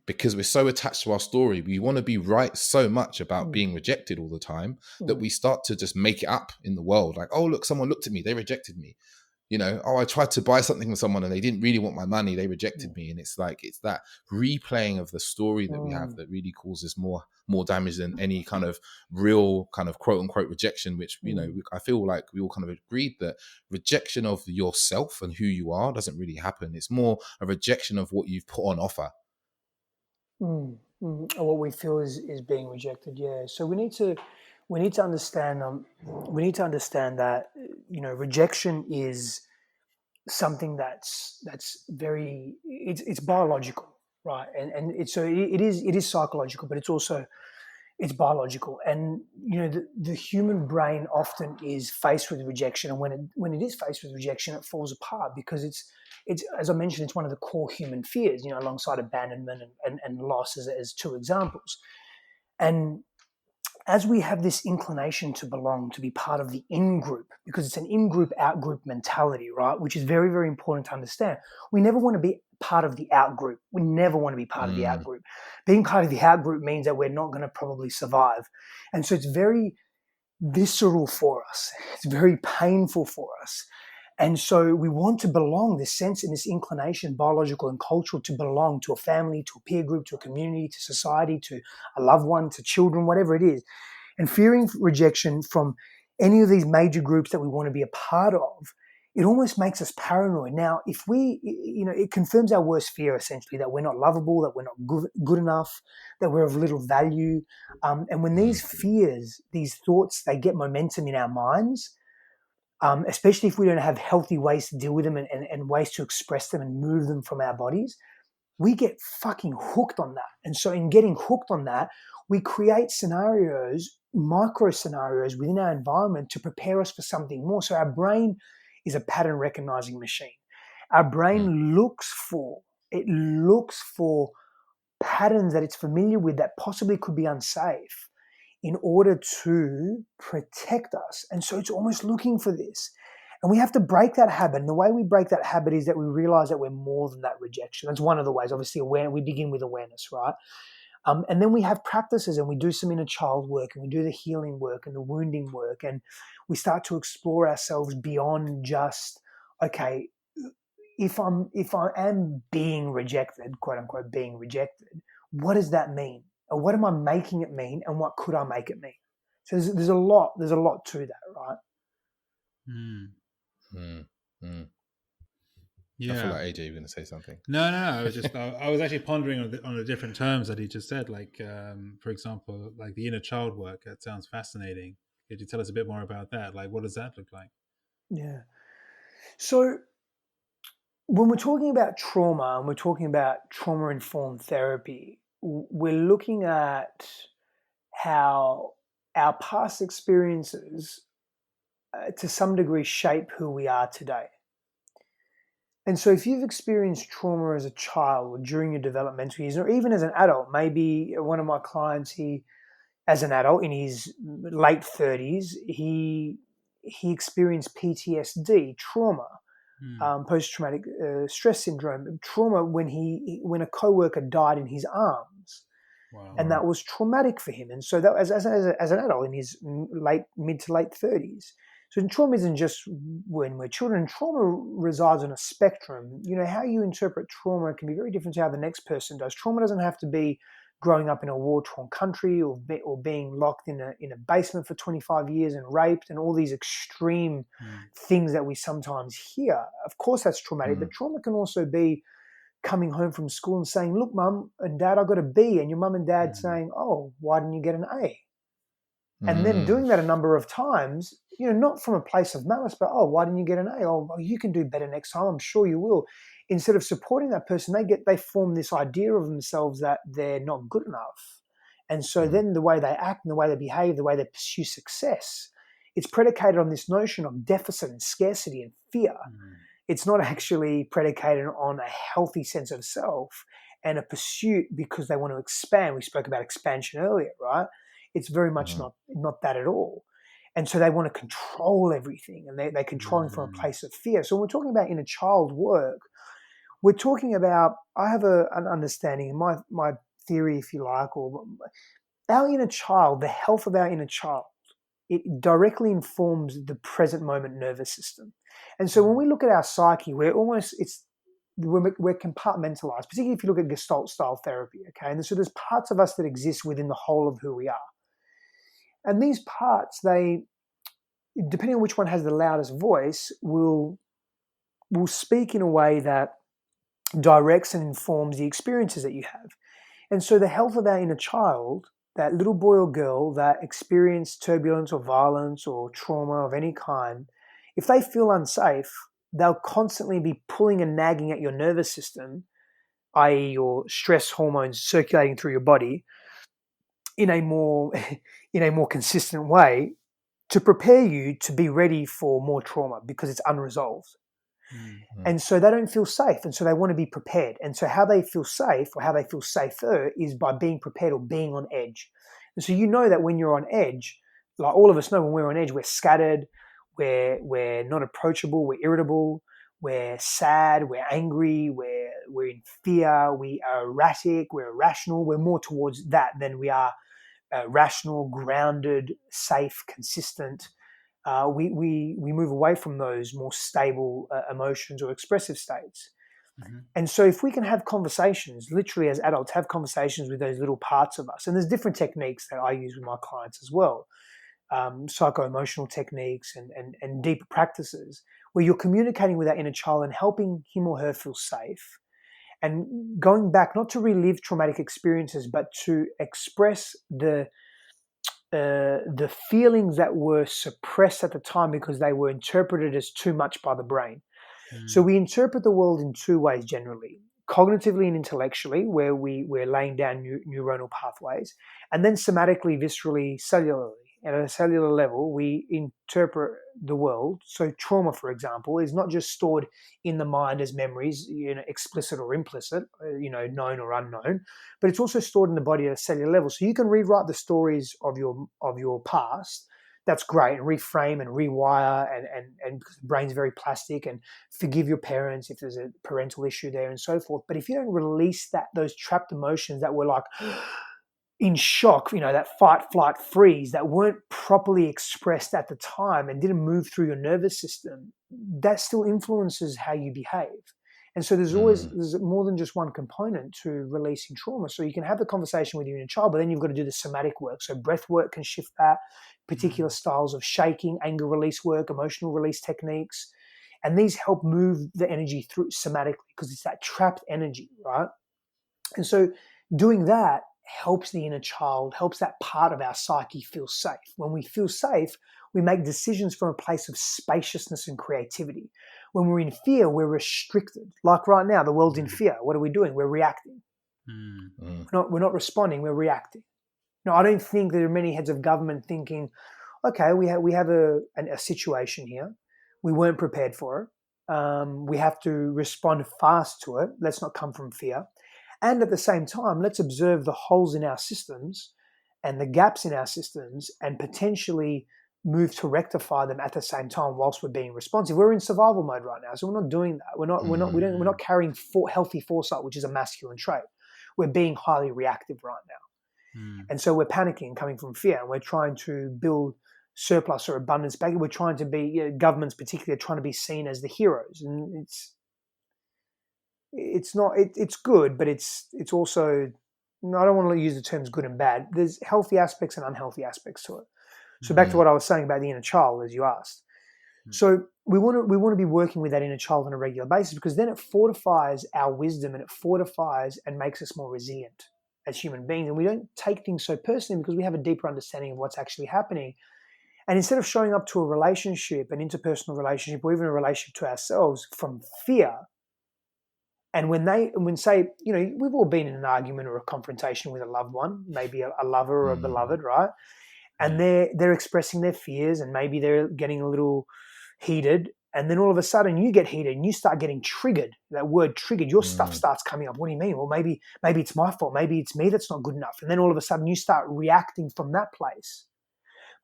Because we're so attached to our story, we want to be right so much about being rejected all the time that we start to just make it up in the world. Like, oh, look, someone looked at me, they rejected me. I tried to buy something with someone and they didn't really want my money, they rejected me. And it's like, it's that replaying of the story that we have that really causes more damage than any kind of real kind of quote unquote rejection, which, I feel like we all kind of agreed that rejection of yourself and who you are doesn't really happen. It's more a rejection of what you've put on offer. What we feel is being rejected. Yeah. So we need to understand. We need to understand that rejection is something that's very. It's biological, right? And it is psychological, but it's also It's biological, and the human brain often is faced with rejection, and when it is faced with rejection, it falls apart because it's as I mentioned, it's one of the core human fears, alongside abandonment and loss as two examples. And as we have this inclination to belong, to be part of the in-group, because it's an in-group, out-group mentality, right? Which is very, very important to understand. We never want to be part of the out-group. We never want to be part of the out-group. Being part of the out-group means that we're not going to probably survive. And so it's very visceral for us. It's very painful for us. And so we want to belong, this sense and this inclination, biological and cultural, to belong to a family, to a peer group, to a community, to society, to a loved one, to children, whatever it is. And fearing rejection from any of these major groups that we want to be a part of, it almost makes us paranoid. Now, if we, it confirms our worst fear, essentially, that we're not lovable, that we're not good enough, that we're of little value. And when these fears, these thoughts, they get momentum in our minds, especially if we don't have healthy ways to deal with them and ways to express them and move them from our bodies, we get fucking hooked on that. And so in getting hooked on that, we create scenarios, micro scenarios within our environment to prepare us for something more. So our brain is a pattern recognizing machine. Our brain looks for patterns that it's familiar with that possibly could be unsafe in order to protect us. And so it's almost looking for this. And we have to break that habit. And the way we break that habit is that we realize that we're more than that rejection. That's one of the ways. Obviously, we begin with awareness, right? And then we have practices, and we do some inner child work, and we do the healing work and the wounding work. And we start to explore ourselves beyond just, okay, if I am being rejected, quote unquote, being rejected, what does that mean? Or what am I making it mean? And what could I make it mean? So there's a lot to that, right? Yeah. I feel like AJ, you're going to say something. No. I was actually pondering on the different terms that he just said. Like, for example, like the inner child work. That sounds fascinating. Could you tell us a bit more about that? Like, what does that look like? Yeah. So when we're talking about trauma and we're talking about trauma-informed therapy, we're looking at how our past experiences to some degree shape who we are today. And so if you've experienced trauma as a child or during your developmental years, or even as an adult, maybe one of my clients, as an adult in his late 30s, he experienced PTSD, trauma, post-traumatic stress syndrome, trauma when a coworker died in his arms. Wow. And that was traumatic for him. And so that as an adult in his mid to late 30s. So trauma isn't just when we're children. Trauma resides on a spectrum. How you interpret trauma can be very different to how the next person does. Trauma doesn't have to be growing up in a war-torn country or being locked in a basement for 25 years and raped and all these extreme things that we sometimes hear. Of course, that's traumatic, but trauma can also be coming home from school and saying, look, mum and dad, I got a B, and your mum and dad saying, oh, why didn't you get an A? And then doing that a number of times, not from a place of malice, but, oh, why didn't you get an A? Oh, well, you can do better next time. I'm sure you will. Instead of supporting that person, they form this idea of themselves that they're not good enough. And so then the way they act and the way they behave, the way they pursue success, it's predicated on this notion of deficit and scarcity and fear. It's not actually predicated on a healthy sense of self and a pursuit because they want to expand. We spoke about expansion earlier, right? It's very much not that at all. And so they want to control everything, and they're controlling from a place of fear. So when we're talking about inner child work, we're talking about, I have an understanding, my theory, if you like, or our inner child, the health of our inner child, it directly informs the present moment nervous system. And so when we look at our psyche, we're compartmentalized, particularly if you look at Gestalt style therapy, okay? And so there's parts of us that exist within the whole of who we are. And these parts, they, depending on which one has the loudest voice, will speak in a way that directs and informs the experiences that you have. And so the health of our inner child, that little boy or girl that experienced turbulence or violence or trauma of any kind, if they feel unsafe, they'll constantly be pulling and nagging at your nervous system, i.e. your stress hormones circulating through your body, in a more consistent way to prepare you to be ready for more trauma because it's unresolved. And so they don't feel safe, and so they want to be prepared. And so how they feel safe or how they feel safer is by being prepared or being on edge. And so you know that when you're on edge, like all of us know when we're on edge, we're scattered, we're not approachable, we're irritable, we're sad, we're angry, we're in fear, we are erratic, we're irrational. We're more towards that than we are rational, grounded, safe, consistent. We move away from those more stable emotions or expressive states. And so if we can have conversations, literally as adults, have conversations with those little parts of us, and there's different techniques that I use with my clients as well, psycho-emotional techniques and deeper practices where you're communicating with that inner child and helping him or her feel safe and going back, not to relive traumatic experiences, but to express the feelings that were suppressed at the time because they were interpreted as too much by the brain. So we interpret the world in two ways generally, cognitively and intellectually, where we're laying down neuronal pathways, and then somatically, viscerally, cellularly. At a cellular level, we interpret the world. So trauma, for example, is not just stored in the mind as memories, explicit or implicit, known or unknown, but it's also stored in the body at a cellular level. So you can rewrite the stories of your past. That's great, and reframe and rewire, and because the brain's very plastic, and forgive your parents if there's a parental issue there and so forth. But if you don't release those trapped emotions that were like in shock, that fight, flight, freeze, that weren't properly expressed at the time and didn't move through your nervous system, that still influences how you behave. And so there's more than just one component to releasing trauma. So you can have the conversation with your inner child, but then you've got to do the somatic work. So breath work can shift that, particular styles of shaking, anger release work, emotional release techniques. And these help move the energy through somatically because it's that trapped energy, right? And so doing that helps the inner child, helps that part of our psyche feel safe. When we feel safe, we make decisions from a place of spaciousness and creativity. When we're in fear, we're restricted. Like right now, the world's in fear. What are we doing? We're reacting. We're not responding, we're reacting. Now, I don't think there are many heads of government thinking, okay, we have a situation here. We weren't prepared for it. We have to respond fast to it. Let's not come from fear. And at the same time, let's observe the holes in our systems and the gaps in our systems and potentially move to rectify them at the same time whilst we're being responsive. We're in survival mode right now, so we're not doing that. We're not carrying healthy foresight, which is a masculine trait. We're being highly reactive right now. And so we're panicking, coming from fear, and we're trying to build surplus or abundance back. We're trying to be, governments particularly are trying to be seen as the heroes, and it's good, but it's also, I don't want to use the terms good and bad. There's healthy aspects and unhealthy aspects to it. So back to what I was saying about the inner child, as you asked. So we want to be working with that inner child on a regular basis, because then it fortifies our wisdom and it fortifies and makes us more resilient as human beings. And we don't take things so personally because we have a deeper understanding of what's actually happening. And instead of showing up to a relationship, an interpersonal relationship, or even a relationship to ourselves from fear, and when say, we've all been in an argument or a confrontation with a loved one, maybe a lover or a beloved, right? And they're expressing their fears, and maybe they're getting a little heated, and then all of a sudden you get heated and you start getting triggered. That word triggered, your stuff starts coming up. What do you mean? Well, maybe it's my fault. Maybe it's me that's not good enough. And then all of a sudden you start reacting from that place.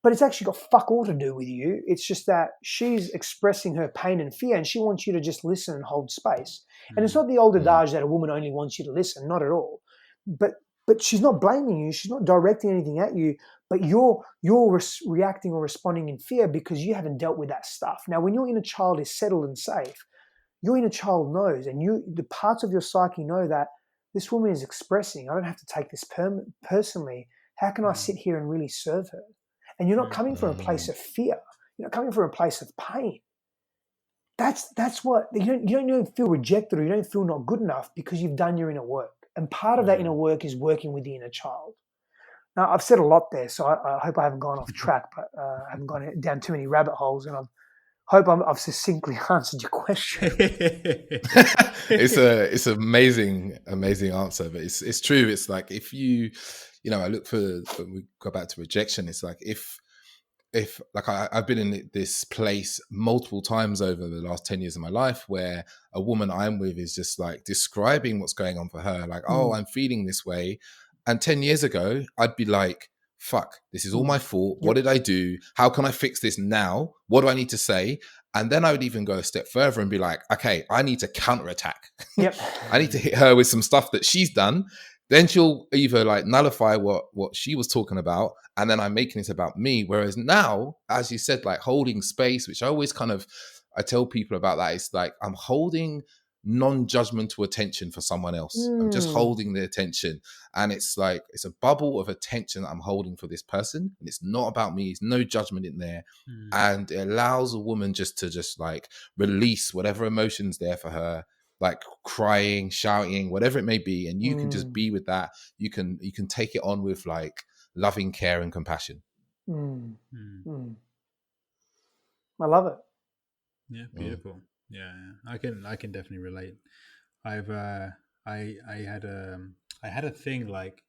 But it's actually got fuck all to do with you. It's just that she's expressing her pain and fear, and she wants you to just listen and hold space. And it's not the old adage that a woman only wants you to listen, not at all. But she's not blaming you. She's not directing anything at you. But you're reacting or responding in fear because you haven't dealt with that stuff. Now, when your inner child is settled and safe, your inner child knows, and the parts of your psyche know that this woman is expressing. I don't have to take this personally. How can I sit here and really serve her? And you're not coming from a place of fear. You're not coming from a place of pain. That's what you don't feel rejected, or you don't feel not good enough because you've done your inner work. And part of that inner work is working with the inner child. Now, I've said a lot there, so I hope I haven't gone off track, but I haven't gone down too many rabbit holes, and I hope I've succinctly answered your question. It's amazing answer, but it's true. It's like if you I look for, when we go back to rejection, it's like if like I've been in this place multiple times over the last 10 years of my life where a woman I'm with is just like describing what's going on for her. Like, oh, I'm feeling this way. And 10 years ago, I'd be like, fuck, this is all my fault. What did I do? How can I fix this now? What do I need to say? And then I would even go a step further and be like, okay, I need to counterattack. I need to hit her with some stuff that she's done. Then she'll either like nullify what she was talking about, and then I'm making it about me. Whereas now, as you said, like holding space, which I always I tell people about that. It's like I'm holding non-judgmental attention for someone else. I'm just holding the attention, and it's like it's a bubble of attention that I'm holding for this person, and it's not about me. There's no judgment in there, and it allows a woman just to like release whatever emotions there for her, like crying, shouting, whatever it may be, and you can just be with that. You can take it on with like loving care and compassion. I love it. Yeah, beautiful. Yeah, I can definitely relate. I've I had a thing like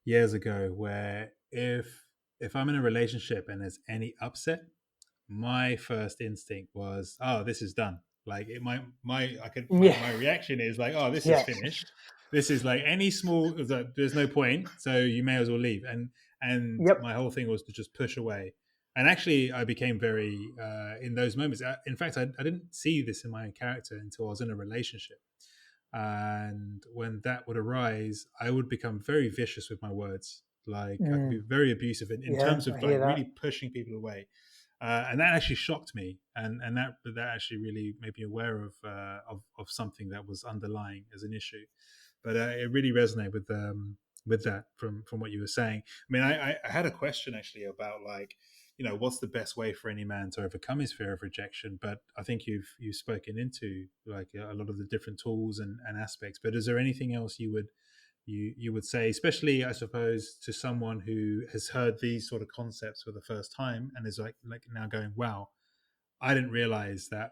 years ago where if I'm in a relationship and there's any upset, my first instinct was, oh, this is done. Like my reaction is like, oh, this is finished. This is like any small, there's no point, so you may as well leave. And my whole thing was to just push away. And actually, I became very, in those moments, in fact, I didn't see this in my character until I was in a relationship. And when that would arise, I would become very vicious with my words. Like I could be very abusive in terms of like really pushing people away. And that actually shocked me, and that actually really made me aware of something that was underlying as an issue. But it really resonated with that from what you were saying. I mean, I had a question actually about like, what's the best way for any man to overcome his fear of rejection? But I think you've spoken into like a lot of the different tools and aspects. But is there anything else you would say, especially I suppose to someone who has heard these sort of concepts for the first time and is like now going, wow, I didn't realize that,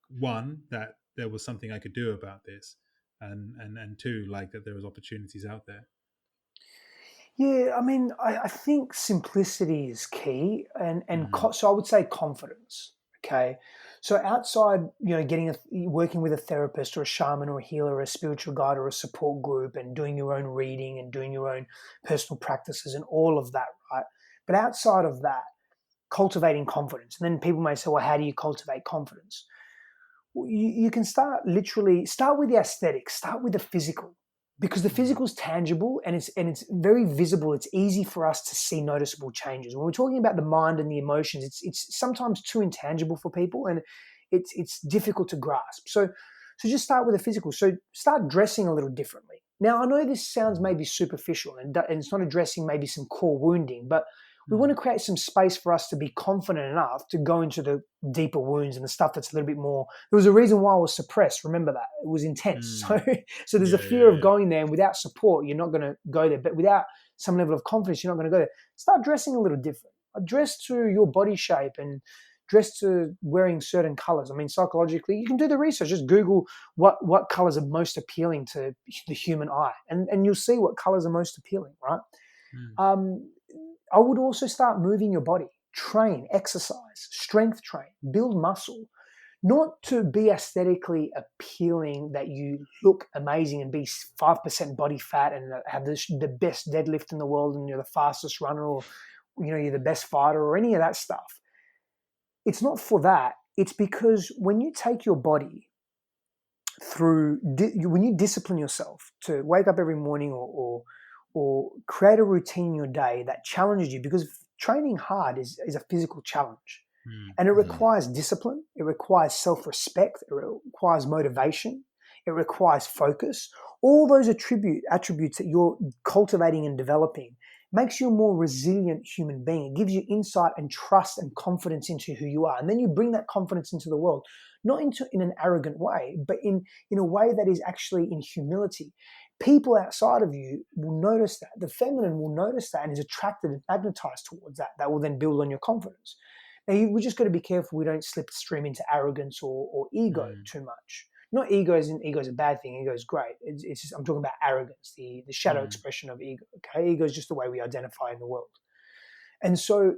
one, that there was something I could do about this, and two, like that there was opportunities out there. Yeah, I mean, I think simplicity is key, and so I would say confidence. Okay, so outside, working with a therapist or a shaman or a healer or a spiritual guide or a support group and doing your own reading and doing your own personal practices and all of that, right? But outside of that, cultivating confidence. And then people may say, well, how do you cultivate confidence? Well, you can start with the aesthetics, start with the physical. Because the physical is tangible and it's very visible. It's easy for us to see noticeable changes. When we're talking about the mind and the emotions, it's sometimes too intangible for people, and it's difficult to grasp. So just start with the physical. So start dressing a little differently. Now, I know this sounds maybe superficial and it's not addressing maybe some core wounding, but we want to create some space for us to be confident enough to go into the deeper wounds and the stuff that's a little bit more. There was a reason why I was suppressed. Remember that. It was intense. So there's a fear of going there, and without support, you're not going to go there. But without some level of confidence, you're not going to go there. Start dressing a little different. Dress to your body shape and dress to wearing certain colors. I mean, psychologically, you can do the research. Just Google what colors are most appealing to the human eye, and you'll see what colors are most appealing, right? I would also start moving your body, train, exercise, strength train, build muscle, not to be aesthetically appealing that you look amazing and be 5% body fat and have the best deadlift in the world and you're the fastest runner or you're the best fighter or any of that stuff. It's not for that. It's because when you take your body when you discipline yourself to wake up every morning or create a routine in your day that challenges you, because training hard is a physical challenge. And it requires discipline. It requires self-respect. It requires motivation. It requires focus. All those attributes that you're cultivating and developing makes you a more resilient human being. It gives you insight and trust and confidence into who you are. And then you bring that confidence into the world, not in an arrogant way, but in a way that is actually in humility. People outside of you will notice that. The feminine will notice that and is attracted and magnetized towards that. That will then build on your confidence. Now, we just got to be careful we don't slipstream into arrogance or ego too much. not ego as in ego is a bad thing. Ego is great. It's just, I'm talking about arrogance, the shadow expression of ego. Okay, ego is just the way we identify in the world. And so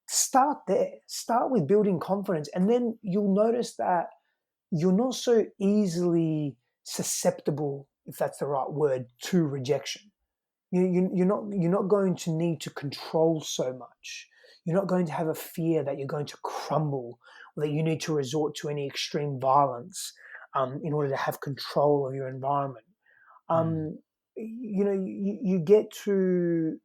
start there. Start with building confidence, and then you'll notice that you're not so easily susceptible, if that's the right word, to rejection. You're not going to need to control so much. You're not going to have a fear that you're going to crumble, or that you need to resort to any extreme violence in order to have control of your environment. You get to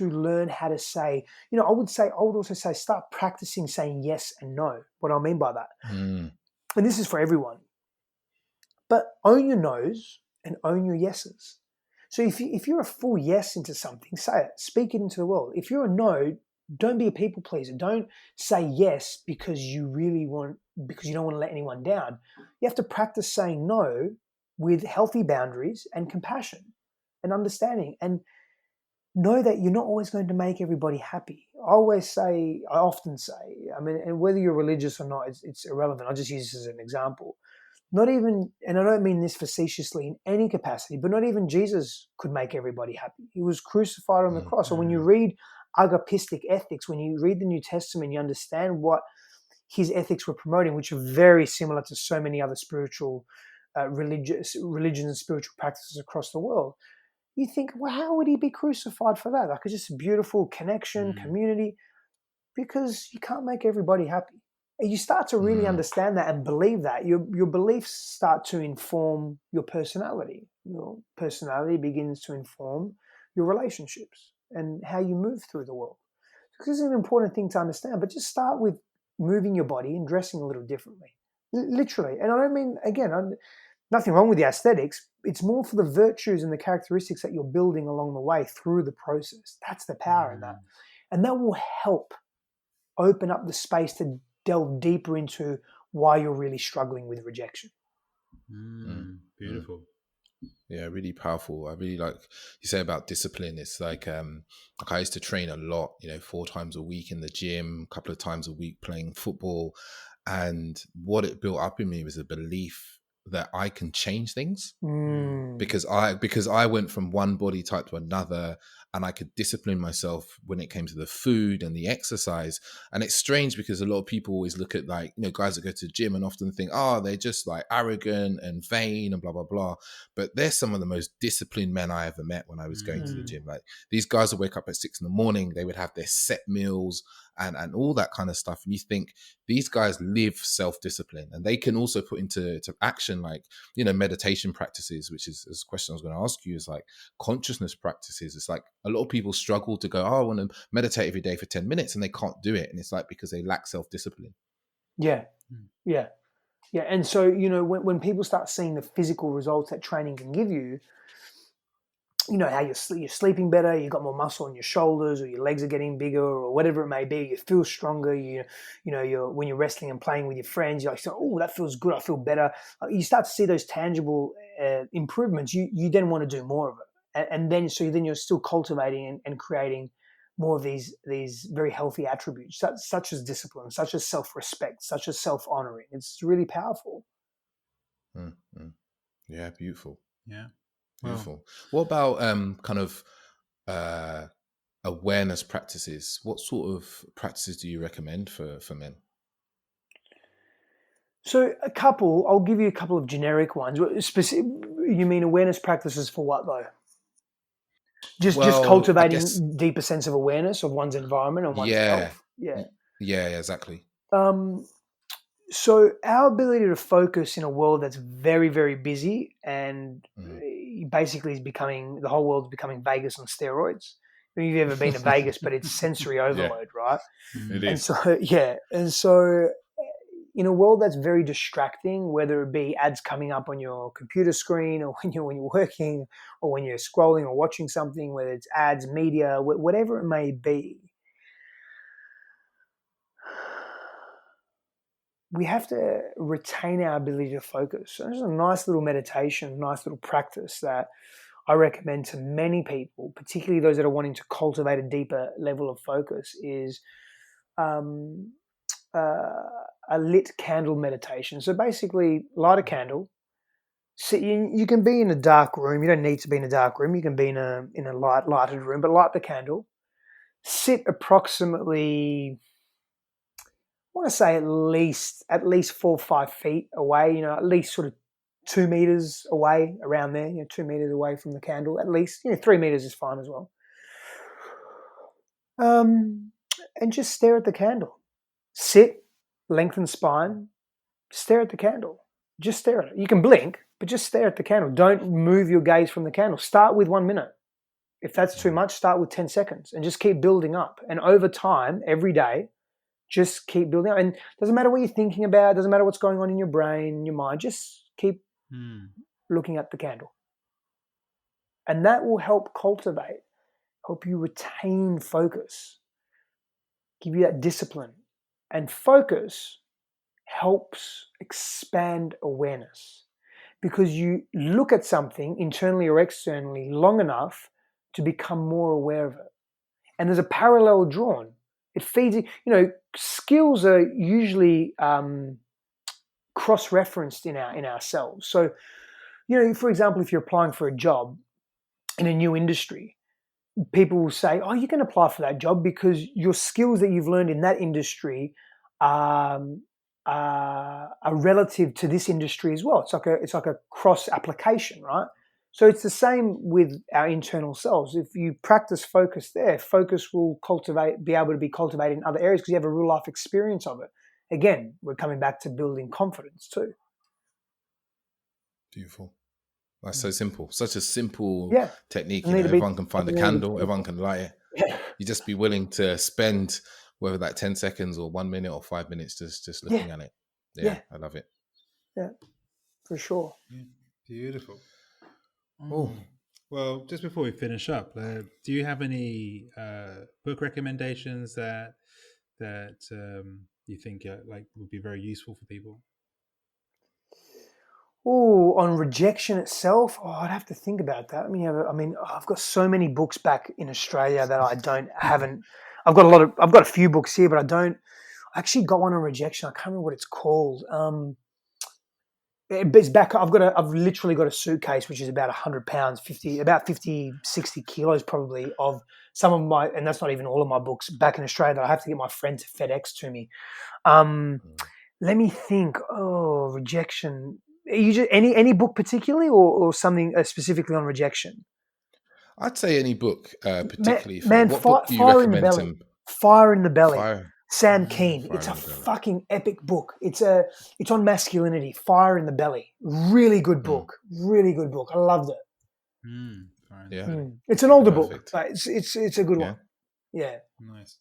learn how to say. I would also say start practicing saying yes and no. What I mean by that, and this is for everyone. But own your no's and own your yeses. So if you're a full yes into something, say it, speak it into the world. If you're a no, don't be a people pleaser. Don't say yes because you don't want to let anyone down. You have to practice saying no with healthy boundaries and compassion and understanding, and know that you're not always going to make everybody happy. I often say, and whether you're religious or not, it's irrelevant. I'll just use this as an example. Not even, and I don't mean this facetiously in any capacity, but not even Jesus could make everybody happy. He was crucified on the cross. And when you read agapistic ethics, when you read the New Testament, you understand what his ethics were promoting, which are very similar to so many other spiritual religions and spiritual practices across the world. You think, well, how would he be crucified for that? Like, it's just a beautiful connection, community, because you can't make everybody happy. You start to really understand that and believe that. Your beliefs start to inform your personality. Your personality begins to inform your relationships and how you move through the world. This is an important thing to understand, but just start with moving your body and dressing a little differently. Literally. And I don't mean, again, nothing wrong with the aesthetics. It's more for the virtues and the characteristics that you're building along the way through the process. That's the power in that. And that will help open up the space to delve deeper into why you're really struggling with rejection. Beautiful. Yeah, really powerful. I really like you say about discipline. It's like I used to train a lot, 4 times a week in the gym, a couple of times a week playing football. And what it built up in me was a belief that I can change things because I went from one body type to another, and I could discipline myself when it came to the food and the exercise. And it's strange because a lot of people always look at guys that go to the gym and often think, they're just like arrogant and vain and blah, blah, blah. But they're some of the most disciplined men I ever met when I was going to the gym. Like, these guys would wake up at 6 a.m. They would have their set meals and all that kind of stuff. And you think these guys live self-discipline, and they can also put into action, meditation practices, which is a question I was going to ask you, is like consciousness practices. It's like a lot of people struggle to go, I want to meditate every day for 10 minutes, and they can't do it. And it's like because they lack self-discipline. Yeah. And so, when people start seeing the physical results that training can give you, how you're sleeping better, you've got more muscle on your shoulders, or your legs are getting bigger, or whatever it may be, you feel stronger, when you're wrestling and playing with your friends, you're like, oh, that feels good, I feel better. You start to see those tangible improvements. You then want to do more of it. And then you're still cultivating and creating more of these very healthy attributes, such as discipline, such as self-respect, such as self-honoring. It's really powerful. Yeah, beautiful. Yeah. Beautiful. What about kind of awareness practices? What sort of practices do you recommend for men? So I'll give you a couple of generic ones. You mean awareness practices for what though? Just cultivating deeper sense of awareness of one's environment and oneself. Yeah, exactly. So our ability to focus in a world that's very, very busy and basically the whole world's becoming Vegas on steroids. I mean, you've ever been to Vegas, but it's sensory overload, right? It is. And so in a world that's very distracting, whether it be ads coming up on your computer screen, or when you're working, or when you're scrolling or watching something, whether it's ads, media, whatever it may be, we have to retain our ability to focus. So there's a nice little meditation, nice little practice that I recommend to many people, particularly those that are wanting to cultivate a deeper level of focus, is a lit candle meditation. So basically, light a candle. So you can be in a dark room. You don't need to be in a dark room. You can be in a lighted room, but light the candle. Sit approximately, I want to say at least 4 or 5 feet away. At least sort of 2 meters away, around there. 2 meters away from the candle, at least. 3 meters is fine as well. And just stare at the candle. Sit, lengthen spine, stare at the candle. Just stare at it. You can blink, but just stare at the candle. Don't move your gaze from the candle. Start with 1 minute. If that's too much, start with 10 seconds and just keep building up. And over time, every day, just keep building up. And it doesn't matter what you're thinking about, it doesn't matter what's going on in your brain, your mind, just keep looking at the candle. And that will help cultivate, help you retain focus, give you that discipline. And focus helps expand awareness, because you look at something internally or externally long enough to become more aware of it. And there's a parallel drawn. It feeds, skills are usually cross-referenced in ourselves. So, for example, if you're applying for a job in a new industry, people will say, oh, you can apply for that job because your skills that you've learned in that industry are relative to this industry as well. It's like a cross application, right? So it's the same with our internal selves. If you practice focus there, focus will be able to be cultivated in other areas because you have a real life experience of it. Again, we're coming back to building confidence too. Beautiful. That's so simple. Such a simple technique. Everyone can find a candle. Everyone can light it. Yeah. You just be willing to spend, whether that 10 seconds or 1 minute or 5 minutes, just looking at it. Yeah, I love it. Yeah, for sure. Yeah. Beautiful. Oh, well, just before we finish up, do you have any book recommendations that you think would be very useful for people? Oh, on rejection itself, I'd have to think about that. I've got so many books back in Australia that I've got a few books here, but I actually got one on rejection. I can't remember what it's called. It's back. I've literally got a suitcase which is about 100 pounds, 50, 60 kilos probably of some of my, and that's not even all of my books back in Australia that I have to get my friend to FedEx to me. Let me think. Oh, rejection. You just, any book particularly, or something specifically on rejection? I'd say any book, particularly. What book do you recommend? Fire in the Belly. Fire. Sam Keen. It's a fucking epic book. It's on masculinity. Fire in the Belly. Really good book. Really good book. I loved it. It's an older book, but it's a good one. Yeah. Nice.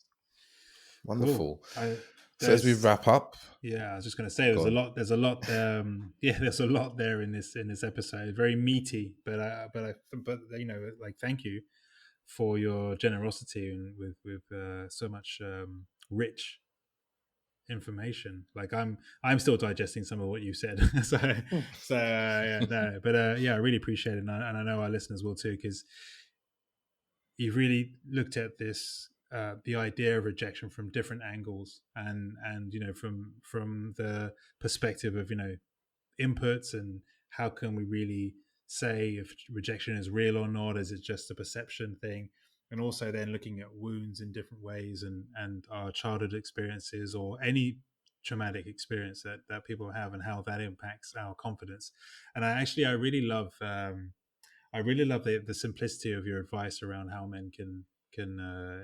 Wonderful. Cool. So as we wrap up, I was just going to say there's a lot there's a lot there in this episode. Very meaty, but thank you for your generosity and with so much rich information. I'm still digesting some of what you said. I really appreciate it, and I know our listeners will too, because you've really looked at this. The idea of rejection from different angles, and from the perspective of inputs, and how can we really say if rejection is real or not? Is it just a perception thing? And also then looking at wounds in different ways, and our childhood experiences or any traumatic experience that people have, and how that impacts our confidence. And I really love the simplicity of your advice around how men can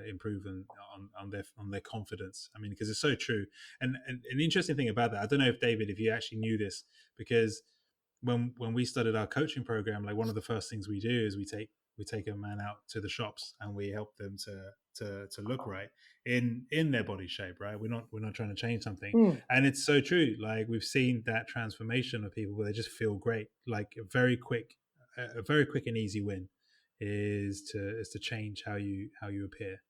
improve on their confidence. I mean, because it's so true. And the interesting thing about that, I don't know if David, if you actually knew this, because when we started our coaching program, one of the first things we do is we take a man out to the shops and we help them to look right in their body shape, right? We're not trying to change something. And it's so true. We've seen that transformation of people where they just feel great, a very quick and easy win is to change how you appear.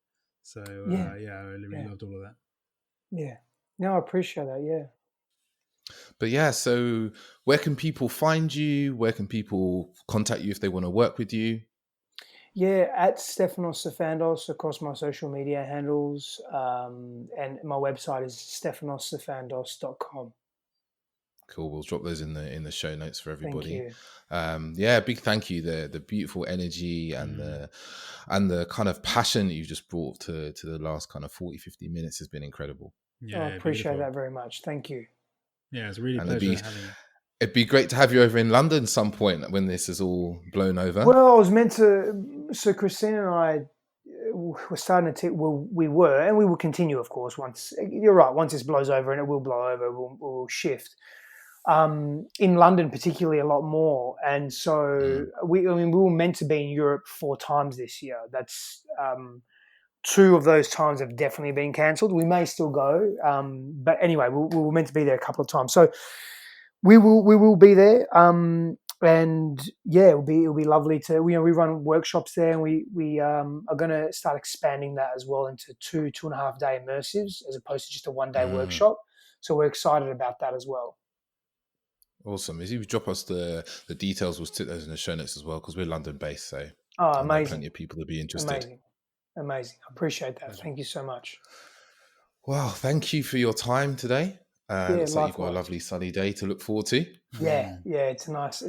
So I really loved all of that. Yeah, no, I appreciate that. Yeah. But so where can people find you? Where can people contact you if they want to work with you? Yeah, at Stefanos Sifandos across my social media handles, and my website is stefanossifandos.com. Cool. We'll drop those in the show notes for Thank everybody. you. Yeah, big thank you. The beautiful energy and the kind of passion that you've just brought to the last kind of 40-50 minutes has been incredible. Yeah, I appreciate that very much. Thank you. Yeah, it's really a And pleasure having you. it'd be great to have you over in London some point when this is all blown over. Well, I was meant to. So Christine and I were starting to. We were, and we will continue, of course. Once you're right, once this blows over, and it will blow over, we'll shift. In London, particularly, a lot more. And so we were meant to be in Europe 4 times this year. That's 2 of those times have definitely been cancelled. We may still go, but anyway, we were meant to be there a couple of times. So we will be there. And yeah, it'll be lovely to. We run workshops there, and we are going to start expanding that as well into 2.5 day immersives as opposed to just a 1 day workshop. So we're excited about that as well. Awesome. If you drop us the details, we'll stick those in the show notes as well because we're London based. So amazing. Plenty of people will be interested. Amazing. I appreciate that. Thank you so much. Well, thank you for your time today. Looks like you've got a lovely sunny day to look forward to. Yeah, it's a nice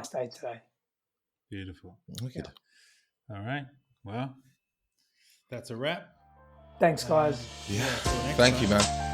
day today. Beautiful. Wicked. Yeah. All right. Well, that's a wrap. Thanks, guys. Yeah. Thank you, man.